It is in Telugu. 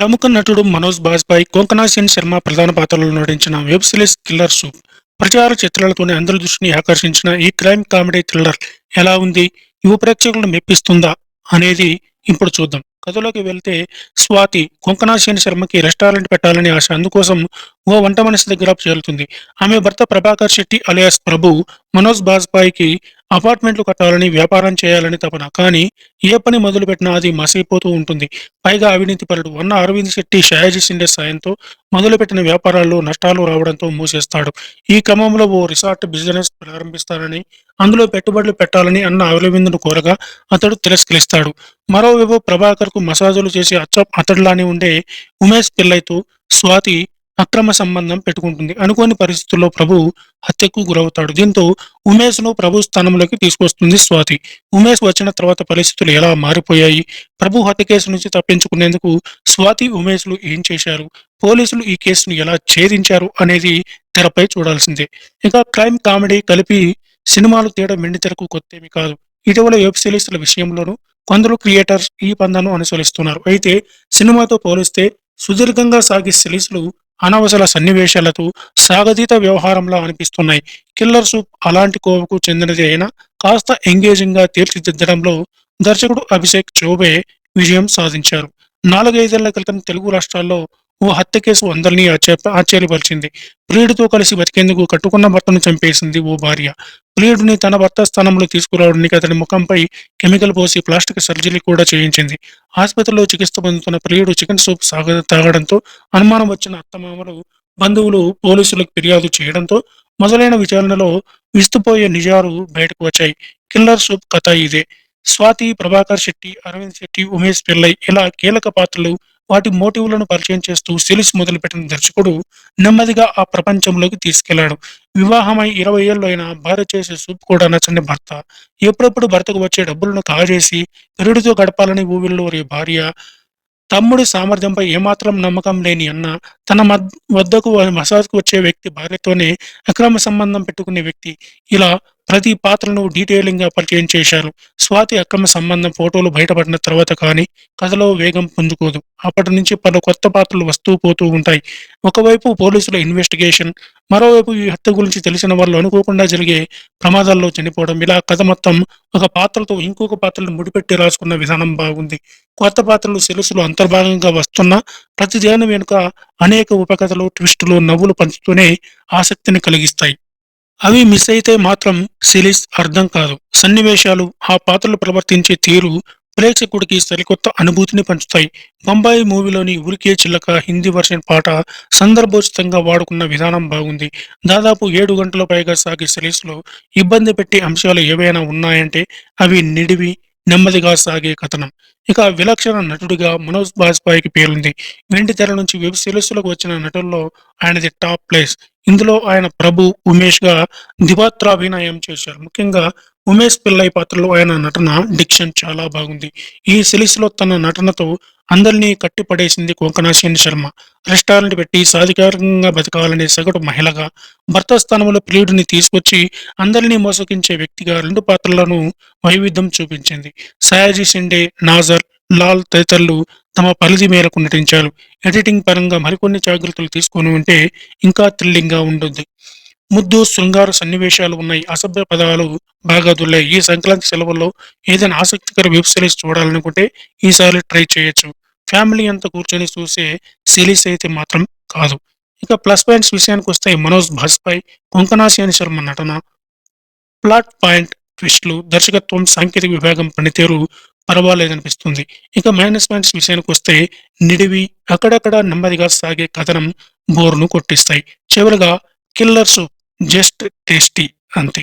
ప్రముఖ నటుడు మనోజ్ బాజ్‌పేయి, కొంకనా సేన్ శర్మ ప్రధాన పాత్రల్లో నటించిన వెబ్ సిరీస్ 'కిల్లర్ సూప్' ప్రచార చిత్రాలతోనే అందరి దృష్టిని ఆకర్షించిన ఈ క్రైమ్ కామెడీ థ్రిల్లర్ ఎలా ఉంది? యువ ప్రేక్షకులను మెప్పిస్తుందా? అనేది ఇప్పుడు చూద్దాం. కథలోకి వెళ్తే స్వాతి కొంకనా సేన్ శర్మకి రెస్టారెంట్ పెట్టాలని ఆశ. అందుకోసం ఓ వంట మనిషి దగ్గర చేరుతుంది. ఆమె భర్త ప్రభాకర్ శెట్టి అలియాస్ ప్రభు మనోజ్ బాజ్‌పేయికి అపార్ట్మెంట్లు కట్టాలని, వ్యాపారం చేయాలని తపన. కానీ ఏ పని మొదలుపెట్టినా అది మసైపోతూ ఉంటుంది. పైగా అవినీతిపరుడు. అన్న అరవింద్ శెట్టి, షయాజీ షిండే సాయంతో మొదలుపెట్టిన వ్యాపారాల్లో నష్టాలు రావడంతో మూసేస్తాడు. ఈ క్రమంలో ఓ రిసార్ట్ బిజినెస్ ప్రారంభిస్తానని, అందులో పెట్టుబడులు పెట్టాలని అన్న అరవింద్‌ను కోరగా అతడు తిరస్కరిస్తాడు. మరోవైపు ప్రభాకర్‌కు మసాజులు చేసి అచ్చం అతడిలానే ఉండే ఉమేష్ పిల్లయ్‌తో స్వాతి అక్రమ సంబంధం పెట్టుకుంటుంది. అనుకోని పరిస్థితుల్లో ప్రభు హత్యకు గురవుతాడు. దీంతో ఉమేష్‌ను ప్రభు స్థానంలోకి తీసుకొస్తుంది స్వాతి. ఉమేష్ వచ్చిన తర్వాత పరిస్థితులు ఎలా మారిపోయాయి? ప్రభు హత్య కేసు నుంచి తప్పించుకునేందుకు స్వాతి, ఉమేష్‌లు ఏం చేశారు? పోలీసులు ఈ కేసును ఎలా ఛేదించారు అనేది తెరపై చూడాల్సిందే. ఇక క్రైమ్, కామెడీ కలిపి సినిమాలు తీయడం వెండితెరకు కొత్తేమీ కాదు. ఇటీవల వెబ్ సిరీస్‌ల విషయంలోనూ కొందరు క్రియేటర్స్ ఈ పందాను అనుసరిస్తున్నారు. అయితే సినిమాతో పోలిస్తే సుదీర్ఘంగా సాగే సిరీస్‌లు అనవసర సన్నివేశాలతో సాగతీత వ్యవహారంలా అనిపిస్తున్నాయి. 'కిల్లర్ సూప్' అలాంటి కోవకు చెందినదే అయినా కాస్త ఎంగేజింగ్‌గా తీర్చిదిద్దడంలో దర్శకుడు అభిషేక్ చౌబే విజయం సాధించారు. 4, 5 ఏళ్ల క్రితం తెలుగు రాష్ట్రాల్లో ఓ హత్య కేసు అందరినీ ఆశ్చర్యపరిచింది. ప్రియుడితో కలిసి బతికేందుకు కట్టుకున్న భర్తను చంపేసింది ఓ భార్య. ప్రియుడిని తన భర్త స్థానంలో తీసుకురావడానికి అతని ముఖంపై కెమికల్ పోసి ప్లాస్టిక్ సర్జరీ కూడా చేయించింది. ఆసుపత్రిలో చికిత్స పొందుతున్న ప్రియుడు చికెన్ సూప్ తాగడంతో అనుమానం వచ్చిన అత్తమామలు, బంధువులు పోలీసులకు ఫిర్యాదు చేయడంతో మొదలైన విచారణలో విస్తుపోయే నిజాలు బయటకు వచ్చాయి. 'కిల్లర్ సూప్' కథ ఇదే. స్వాతి, ప్రభాకర్ శెట్టి, అరవింద్ శెట్టి, ఉమేష్ పిల్లయ్ ఇలా కీలక పాత్రలు, వాటి మోటివ్‌లను పరిచయం చేస్తూ సిరీస్ మొదలుపెట్టిన దర్శకుడు నెమ్మదిగా ఆ ప్రపంచంలోకి తీసుకెళ్లాడు. వివాహమై 20 ఏళ్లు అయినా భార్య చేసే సూప్ కూడా నచ్చని భర్త, ఎప్పుడప్పుడు భర్తకు వచ్చే డబ్బులను కాజేసి ప్రియుడితో గడపాలని ఊవిళ్ళూరే భార్య, తమ్ముడి సామర్థ్యంపై ఏమాత్రం నమ్మకం లేని అన్న, తన వద్దకు మసాజ్‌కు వచ్చే వ్యక్తి భార్యతోనే అక్రమ సంబంధం పెట్టుకునే వ్యక్తి, ఇలా ప్రతి పాత్రను డీటెయిలింగ్‌గా పరిచయం చేశారు. స్వాతి అక్రమ సంబంధం ఫోటోలు బయటపడిన తర్వాత కానీ కథలో వేగం పుంజుకోదు. అప్పటి నుంచి పలు కొత్త పాత్రలు వస్తూ పోతూ ఉంటాయి. ఒకవైపు పోలీసుల ఇన్వెస్టిగేషన్, మరోవైపు ఈ హత్య గురించి తెలిసిన వాళ్ళు అనుకోకుండా జరిగే ప్రమాదాల్లో చనిపోవడం, ఇలా కథ మొత్తం ఒక పాత్రతో ఇంకొక పాత్రను ముడిపెట్టి రాసుకున్న విధానం బాగుంది. కొత్త పాత్రలు సిరీస్‌లో అంతర్భాగంగా వస్తున్నా ప్రతిదాని వెనుక అనేక ఉపకథలు, ట్విస్టులు, నవ్వులు పంచుతూనే ఆసక్తిని కలిగిస్తాయి. అవి మిస్ అయితే మాత్రం సిరీస్ అర్థం కాదు. సన్నివేశాలు, ఆ పాత్రలు ప్రవర్తించే తీరు ప్రేక్షకుడికి సరికొత్త అనుభూతిని పంచుతాయి. 'బొంబాయి' మూవీలోని 'ఉరికే చిలక' హిందీ వెర్షన్ పాట సందర్భోచితంగా వాడుకున్న విధానం బాగుంది. దాదాపు 7 గంటల పైగా సాగే సిరీస్‌లో ఇబ్బంది పెట్టే అంశాలు ఏవైనా ఉన్నాయంటే అవి నిడివి, నెమ్మదిగా సాగే కథనం. ఇక విలక్షణ నటుడిగా మనోజ్ బాజ్‌పేయికి పేరుంది. వెండితెర నుంచి వెబ్ సిరీస్‌లోకి వచ్చిన నటుల్లో ఆయనది టాప్ ప్లేస్. ఇందులో ఆయన 'ప్రభు', 'ఉమేష్‌గా ద్విపాత్రాభినయం చేశారు. ముఖ్యంగా ఉమేష్ పిల్లయ్ పాత్రలో ఆయన నటన, డిక్షన్ చాలా బాగుంది. ఈ సిరీస్‌లో తన నటనతో అందరినీ కట్టిపడేసింది కొంకనా సేన్ శర్మ. రెస్టారెంట్ పెట్టి సాధికారికంగా బతకాలనే సగటు మహిళగా, భర్త స్థానంలో ప్రియుడిని తీసుకొచ్చి అందరినీ మోసగించే వ్యక్తిగా 2 పాత్రలను వైవిధ్యం చూపించింది. షయాజీ షిండే, నాజర్, లాల్ తదితరులు తమ పరిధి మేరకు నటించారు. ఎడిటింగ్ పరంగా మరికొన్ని జాగ్రత్తలు తీసుకొని ఉంటే ఇంకా థ్రిల్లింగ్‌గా ఉంటుంది. ముద్దు, శృంగార సన్నివేశాలు ఉన్నాయి. అసభ్య పదాలు బాగా దొర్లాయి. ఈ సంక్రాంతి సెలవుల్లో ఏదైనా ఆసక్తికర వెబ్ సిరీస్ చూడాలనుకుంటే ఈసారి ట్రై చేయొచ్చు. ఫ్యామిలీ అంతా కూర్చొని చూసే సిరీస్ అయితే మాత్రం కాదు. ఇక ప్లస్ పాయింట్స్ విషయానికొస్తే మనోజ్ బాజ్‌పేయి, కొంకనా సేన్ శర్మ నటన, ప్లాట్ పాయింట్, ట్విస్టులు, దర్శకత్వం, సాంకేతిక విభాగం పనితీరు పర్వాలేదనిపిస్తుంది. ఇక మైనస్ పాయింట్స్ విషయానికొస్తే నిడివి, అక్కడక్కడ నెమ్మదిగా సాగే కథనం బోర్‌ను కొట్టిస్తాయి. చివరగా 'కిల్లర్ సూప్' జస్ట్ టేస్టీ అంతే.